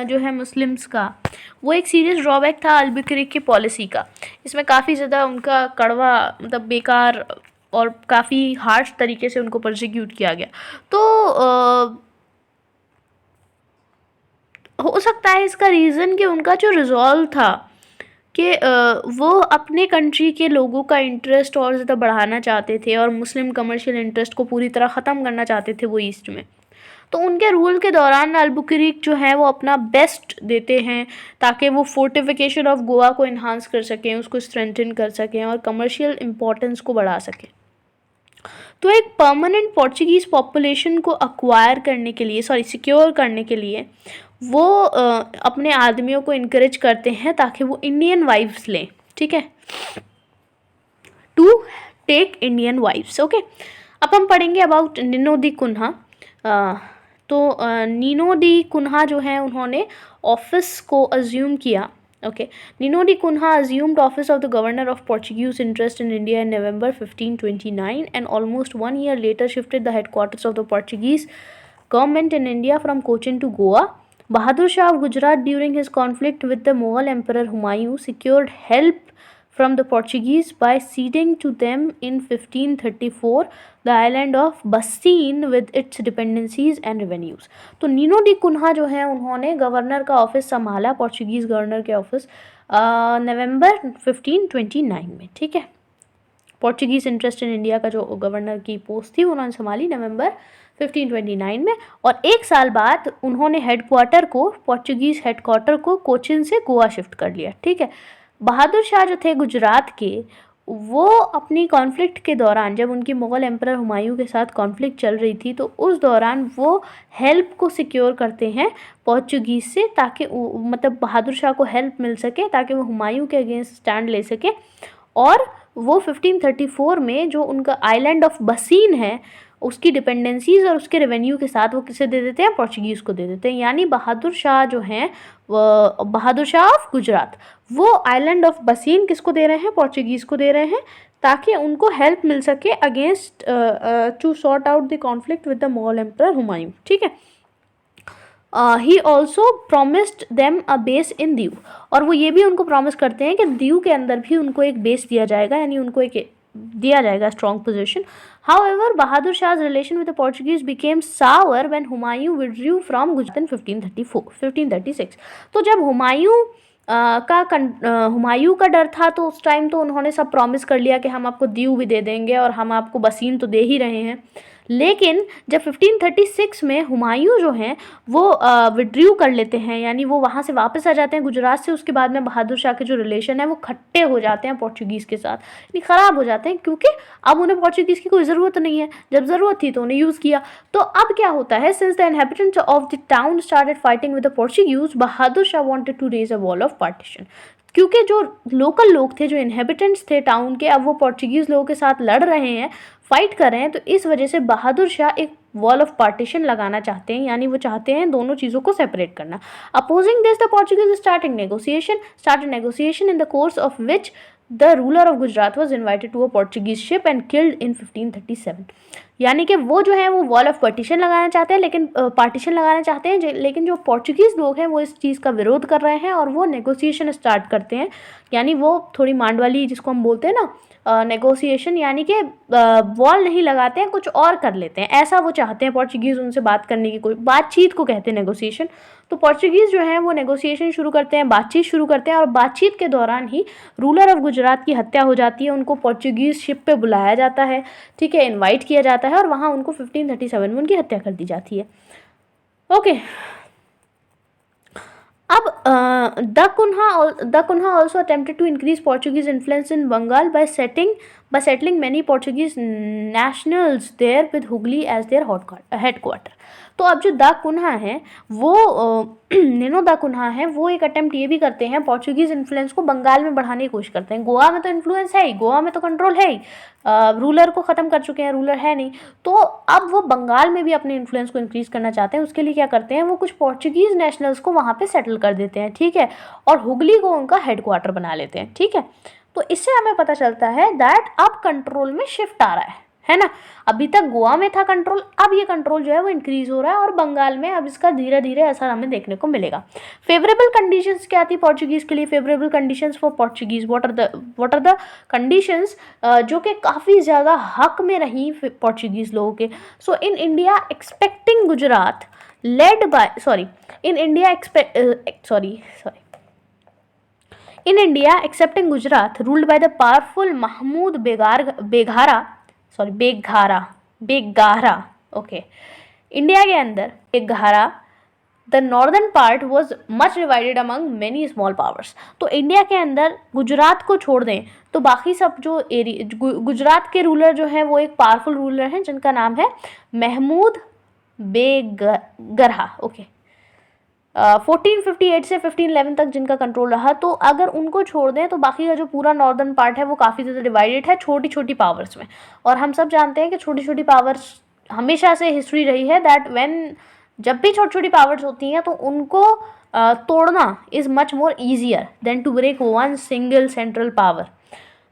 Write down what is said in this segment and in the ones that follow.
जो है मुस्लिम्स का, वो एक सीरियस ड्रॉबैक था अल्बुकर्क की पॉलिसी का। इसमें काफ़ी ज़्यादा उनका कड़वा मतलब बेकार और काफ़ी हार्श तरीके से उनको प्रोसिक्यूट किया गया। तो हो सकता है इसका रीज़न कि उनका जो रिज़ॉल्व था कि वो अपने कंट्री के लोगों का इंटरेस्ट और ज़्यादा बढ़ाना चाहते थे और मुस्लिम कमर्शियल इंटरेस्ट को पूरी तरह ख़त्म करना चाहते थे वो ईस्ट में। तो उनके रूल के दौरान अल्बुकर्क जो है वो अपना बेस्ट देते हैं ताकि वो फोर्टिफिकेशन ऑफ गोवा को इन्हांस कर सकें, उसको स्ट्रेंथन कर सकें और कमर्शियल इम्पोर्टेंस को बढ़ा सकें। तो एक परमानेंट पोर्चुगीज़ पॉपुलेशन को अक्वायर करने के लिए, सिक्योर करने के लिए वो अपने आदमियों को इनकरेज करते हैं ताकि वो इंडियन वाइफ्स लें, ठीक है, to take Indian wifes. Okay, अब हम पढ़ेंगे अबाउट निनो दी कुन्हा। तो निनो दी कुन्हा जो है उन्होंने ऑफिस को अज्यूम किया। Okay, Nino de Cunha assumed office of the governor of Portuguese interest in India in November 1529 and almost 1 year later shifted the headquarters of the Portuguese government in India from Cochin to Goa. Bahadur Shah of Gujarat during his conflict with the Mughal Emperor Humayun secured help from the Portuguese by ceding to them in 1534 the island of Bassein with its dependencies and revenues. तो Nino D Cunha जो है उन्होंने governor का office संभाला, Portuguese governor के office नवंबर 1529 में, ठीक है। पोर्चुगीज़ इंटरेस्ट इन इंडिया का जो गवर्नर की पोस्ट थी उन्होंने संभाली नवंबर 1529 में, और एक साल बाद उन्होंने हेडक्वार्टर को, पोर्चुगीज़ हेडक्वार्टर को कोचिन से गोवा शिफ्ट कर लिया, ठीक है। बहादुर शाह जो थे गुजरात के, वो अपनी कॉन्फ्लिक्ट के दौरान, जब उनकी मुग़ल एम्परर हुमायूं के साथ कॉन्फ्लिक्ट चल रही थी, तो उस दौरान वो हेल्प को सिक्योर करते हैं पोर्चुगीज़ से ताकि मतलब बहादुर शाह को हेल्प मिल सके ताकि वो हुमायूं के अगेंस्ट स्टैंड ले सके। और वो 1534 में जो उनका आइलैंड ऑफ बसीन है उसकी डिपेंडेंसीज और उसके रेवेन्यू के साथ वो किसे दे देते हैं, पोर्चुगीज़ को दे देते हैं। यानी बहादुर शाह जो हैं, बहादुर शाह ऑफ गुजरात, वो आइलैंड ऑफ बसीन किसको दे रहे हैं, पोर्चुगीज़ को दे रहे हैं ताकि उनको हेल्प मिल सके against to sort out the conflict with the Mughal emperor Humayun, ठीक है। He also promised them a base in Diu, और वो ये भी उनको प्रॉमिस करते हैं कि दीव के अंदर भी उनको एक बेस दिया जाएगा, यानी उनको एक दिया जाएगा strong position. However, Bahadur Shah's relation with the Portuguese became sour when Humayun withdrew from Gujarat in 1536। तो जब हुमायूं का डर था तो उस टाइम तो उन्होंने सब प्रॉमिस कर लिया कि हम आपको दीव भी दे देंगे और हम आपको बसीन तो दे ही रहे हैं, लेकिन जब 1536 में हुमायूं जो हैं वो विड्रू कर लेते हैं, यानी वो वहाँ से वापस आ जाते हैं गुजरात से, उसके बाद में बहादुर शाह के जो रिलेशन है वो खट्टे हो जाते हैं पोर्चुगीज़ के साथ, यानी ख़राब हो जाते हैं, क्योंकि अब उन्हें पोर्चुगीज़ की कोई ज़रूरत नहीं है, जब ज़रूरत थी तो उन्हें यूज़ किया। तो अब क्या होता है, since the inhabitants of the town started fighting with the Portuguese, Bahadur Shah wanted to raise a wall of partition. क्योंकि जो लोकल लोग थे, जो इनहेबिटेंट्स थे टाउन के, अब वो पोर्चुगीज़ लोगों के साथ लड़ रहे हैं, फाइट कर रहे हैं, तो इस वजह से बहादुर शाह एक वॉल ऑफ पार्टीशन लगाना चाहते हैं, यानी वो चाहते हैं दोनों चीज़ों को सेपरेट करना। Opposing this the Portuguese started negotiation in the course of which the ruler of Gujarat was invited to a Portuguese ship and killed in 1537। यानी कि वो जो है वो वॉल ऑफ पार्टीशन लगाना चाहते हैं, लेकिन जो पोर्चुगीज़ लोग हैं वो इस चीज़ का विरोध कर रहे हैं और वो नेगोशिएशन स्टार्ट करते हैं, यानी वो थोड़ी मांड वाली जिसको हम बोलते हैं ना नेगोशिएशन, यानी कि वॉल नहीं लगाते हैं, कुछ और कर लेते हैं, ऐसा वो चाहते हैं पोर्चुगीज़ उनसे बात करने की, कोई बातचीत को कहते हैं नेगोशिएशन। तो पोर्चुगीज़ जो हैं वो नेगोशिएशन शुरू करते हैं, बातचीत शुरू करते हैं, और बातचीत के दौरान ही रूलर ऑफ गुजरात की हत्या हो जाती है, उनको पोर्चुगीज़ शिप पे बुलाया जाता है, ठीक है, इन्वाइट किया जाता है, और वहाँ उनको 1537 में उनकी हत्या कर दी जाती है। ओके, अब da Cunha also attempted to increase Portuguese influence in Bengal by settling many Portuguese nationals there with Hooghly as their headquarter। तो अब जो द कुन्हा है वो निनो द कुन्हा है, वो एक अटेम्प्ट ये भी करते हैं पोर्चुगीज़ इन्फ्लुएंस को बंगाल में बढ़ाने की कोशिश करते हैं। गोवा में तो इन्फ्लुएंस है ही, गोवा में तो कंट्रोल है ही, रूलर को ख़त्म कर चुके हैं, रूलर है नहीं, तो अब वो बंगाल में भी अपने इन्फ्लुएंस को इंक्रीज़ करना चाहते हैं। उसके लिए क्या करते हैं, वो कुछ पोर्चुगीज़ नेशनल्स को वहाँ पे सेटल कर देते हैं, ठीक है, और हुगली को उनका हेडक्वार्टर बना लेते हैं, ठीक है। तो इससे हमें पता चलता है दैट अब कंट्रोल में शिफ्ट आ रहा है, है ना। अभी तक गोवा में था कंट्रोल, अब ये कंट्रोल जो है वो इंक्रीज हो रहा है और बंगाल में अब इसका धीरे धीरे असर हमें देखने को मिलेगा। फेवरेबल कंडीशंस क्या थी पोर्चुगीज के लिए? Favourable conditions for Portuguese, what are the conditions जो कि काफ़ी ज़्यादा हक में रही पोर्चुगीज लोगों के। So in India expecting Gujarat led by in India In India, excepting Gujarat, ruled by the powerful Mahmud Beghara. Okay. India के अंदर Beghara, the northern part was much divided among many small powers. तो India के अंदर गुजरात को छोड़ दें तो बाकी सब जो गुजरात के रूलर जो हैं वो एक पावरफुल रूलर हैं जिनका नाम है महमूद बेगरहा। ओके। 1458 से 1511 तक जिनका कंट्रोल रहा। तो अगर उनको छोड़ दें तो बाकी का जो पूरा नॉर्दर्न पार्ट है वो काफ़ी ज़्यादा डिवाइडेड है छोटी छोटी पावर्स में। और हम सब जानते हैं कि छोटी छोटी पावर्स हमेशा से हिस्ट्री रही है दैट जब भी छोटी छोटी पावर्स होती हैं तो उनको तोड़ना is much more easier than to break one single central power.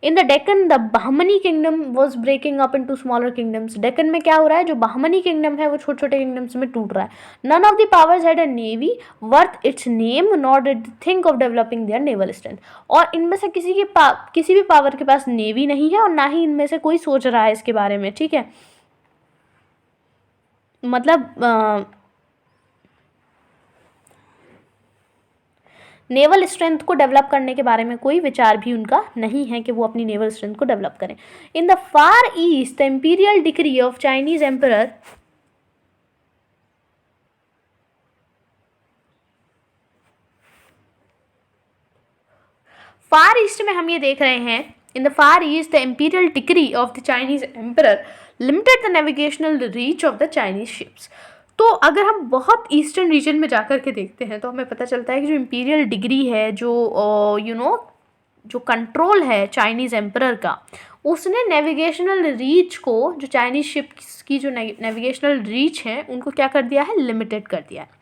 In the Deccan the Bahmani kingdom was breaking up into smaller kingdoms. Deccan में क्या हो रहा है, जो बहमनी किंगडम है वो छोटे छोटे किंगडम्स में टूट रहा है। None of the powers had a navy worth its name not did think of developing their naval strength. और इनमें से किसी भी पावर के पास नेवी नहीं है और ना ही इनमें से कोई सोच रहा है इसके बारे में। ठीक है, मतलब नेवल स्ट्रेंथ को डेवलप करने के बारे में कोई विचार भी उनका नहीं है कि वो अपनी नेवल स्ट्रेंथ को डेवलप करें। In the far east the imperial decree of Chinese emperor far east में हम ये देख रहे हैं, in the far east the imperial decree of the Chinese emperor limited the navigational reach of the Chinese ships. तो अगर हम बहुत ईस्टर्न रीजन में जाकर के देखते हैं तो हमें पता चलता है कि जो इंपीरियल डिग्री है, जो जो कंट्रोल है चाइनीज़ एम्परर का, उसने नेविगेशनल रीच को, जो चाइनीज़ शिप्स की जो नेविगेशनल रीच है उनको क्या कर दिया है, लिमिटेड कर दिया है।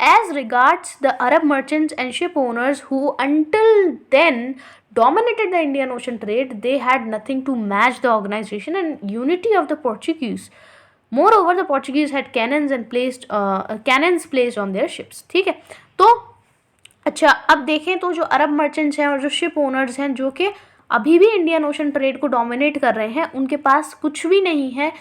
As regards the Arab merchants and ship owners who until then dominated the Indian Ocean trade, they had nothing to match the organization and unity of the Portuguese. Moreover, the Portuguese had cannons placed on their ships. ठीक है, तो अच्छा अब देखें तो जो Arab merchants हैं और जो शिप ओनर्स हैं जो कि अभी भी इंडियन ओशन ट्रेड को डोमिनेट कर रहे हैं, उनके पास कुछ भी नहीं है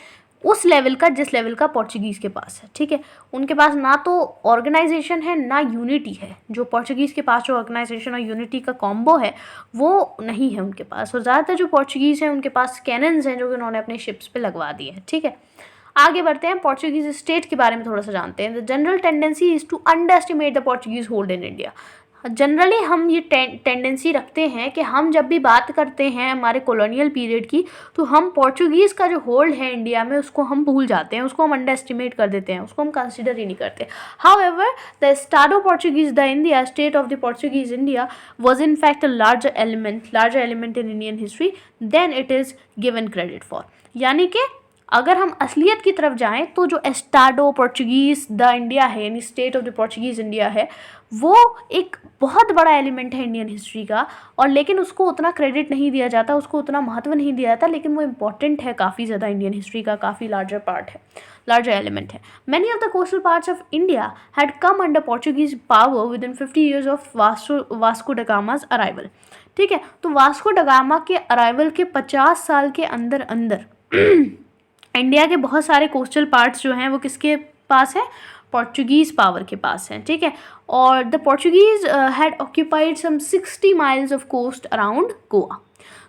उस लेवल का जिस लेवल का पोर्चुगीज़ के पास है। ठीक है, उनके पास ना तो ऑर्गेनाइजेशन है ना यूनिटी है। जो पोर्चुगीज़ के पास जो ऑर्गेनाइजेशन और यूनिटी का कॉम्बो है वो नहीं है उनके पास। और ज़्यादातर जो पोर्चुगीज़ हैं उनके पास कैनन्स हैं जो कि उन्होंने अपने शिप्स पे लगवा दिए हैं। ठीक है, आगे बढ़ते हैं, पोर्चुगीज़ स्टेट के बारे में थोड़ा सा जानते हैं। The general tendency is to underestimate the Portuguese hold in India. Generally हम ये टेंडेंसी रखते हैं कि हम जब भी बात करते हैं हमारे कॉलोनियल पीरियड की तो हम पोर्चुगीज़ का जो होल्ड है इंडिया में उसको हम भूल जाते हैं, उसको हम अंडर एस्टिमेट कर देते हैं, उसको हम कंसिडर ही नहीं करते। However the Estado Portuguese the India state of the Portuguese India was in fact a larger element in Indian history than it is given credit for. यानी कि अगर हम असलियत की तरफ जाएं तो जो एस्टाडो पोर्चुगीज़ द इंडिया है यानी state of the Portuguese India है वो एक बहुत बड़ा एलिमेंट है इंडियन हिस्ट्री का, और लेकिन उसको उतना क्रेडिट नहीं दिया जाता, उसको उतना महत्व नहीं दिया जाता, लेकिन वो इम्पॉर्टेंट है काफ़ी ज़्यादा इंडियन हिस्ट्री का, काफ़ी लार्जर पार्ट है, लार्जर एलिमेंट है। Many of the coastal parts of India had come under Portuguese power with in 50 years of Vasco da गामा's arrival. ठीक है, तो वास्को ड गामा के अराइवल के 50 साल के अंदर अंदर इंडिया के बहुत सारे कोस्टल पार्ट्स जो हैं वो किसके पास है, पोर्चुगीज़ पावर के पास है। ठीक है, और the Portuguese had occupied some 60 miles of coast around Goa.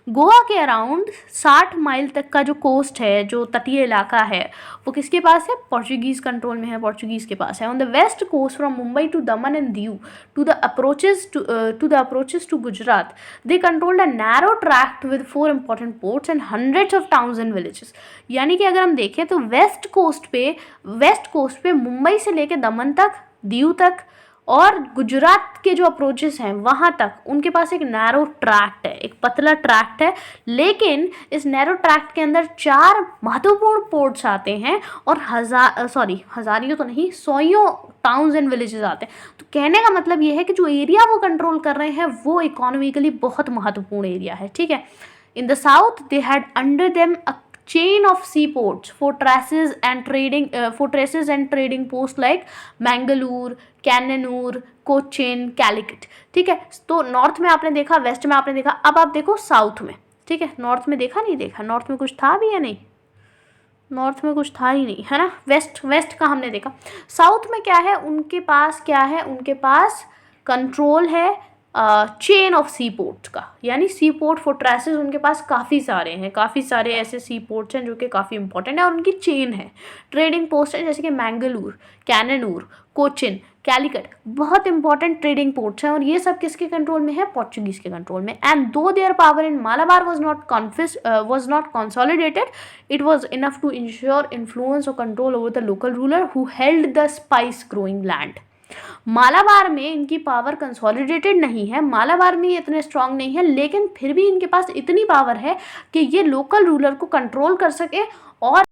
Goa के अराउंड 60 माइल तक का जो कोस्ट है, जो तटीय इलाका है, वो किसके पास है, पोर्चुगीज़ कंट्रोल में है, पोर्चुगीज़ के पास है। On the west coast from Mumbai to Daman and Diu to the approaches to Gujarat they controlled a narrow tract with 4 important ports and hundreds of towns and villages. यानी कि अगर हम देखें तो वेस्ट कोस्ट पे मुंबई से लेकर दमन तक, दीव तक और गुजरात के जो अप्रोचेस हैं वहाँ तक उनके पास एक नैरो ट्रैक्ट है, एक पतला ट्रैक्ट है, लेकिन इस नैरो ट्रैक्ट के अंदर 4 महत्वपूर्ण पोर्ट्स आते हैं और हज़ारियों तो नहीं, 100 टाउन्स एंड विलेजेस आते हैं। तो कहने का मतलब ये है कि जो एरिया वो कंट्रोल कर रहे हैं वो इकोनॉमिकली बहुत महत्वपूर्ण एरिया है। ठीक है, in the south they had under them a chain of seaports, fortresses and trading posts like Mangalore, Kannur, Cochin, Calicut. ठीक है, तो नॉर्थ में आपने देखा, वेस्ट में आपने देखा, अब आप देखो साउथ में। ठीक है, नॉर्थ में देखा नहीं देखा, नॉर्थ में कुछ था भी या नहीं, नॉर्थ में कुछ था ही नहीं, है ना। वेस्ट का हमने देखा। साउथ में क्या है उनके पास, क्या है उनके पास, कंट्रोल है चेन ऑफ सी पोर्ट्स का, यानी सी पोर्ट फोर्ट्रेसेस उनके पास काफ़ी सारे हैं, काफ़ी सारे ऐसे सी पोर्ट्स हैं जो कि काफ़ी इंपॉर्टेंट है और उनकी चेन है, ट्रेडिंग पोस्ट है, जैसे कि मैंगलोर, कैननूर, कोचिन, कैलिकट, बहुत इंपॉर्टेंट ट्रेडिंग पोर्ट्स हैं और ये सब किसके कंट्रोल में है, पोर्चुगीज के कंट्रोल में। एंड दो their power in Malabar was not consolidated, it was enough to ensure influence or control over the local ruler who held the spice growing land। Malabar में इनकी पावर कंसोलिडेटेड नहीं है, मालाबार में ये इतने स्ट्रांग नहीं है, लेकिन फिर भी इनके पास इतनी पावर है कि ये लोकल रूलर को कंट्रोल कर सके और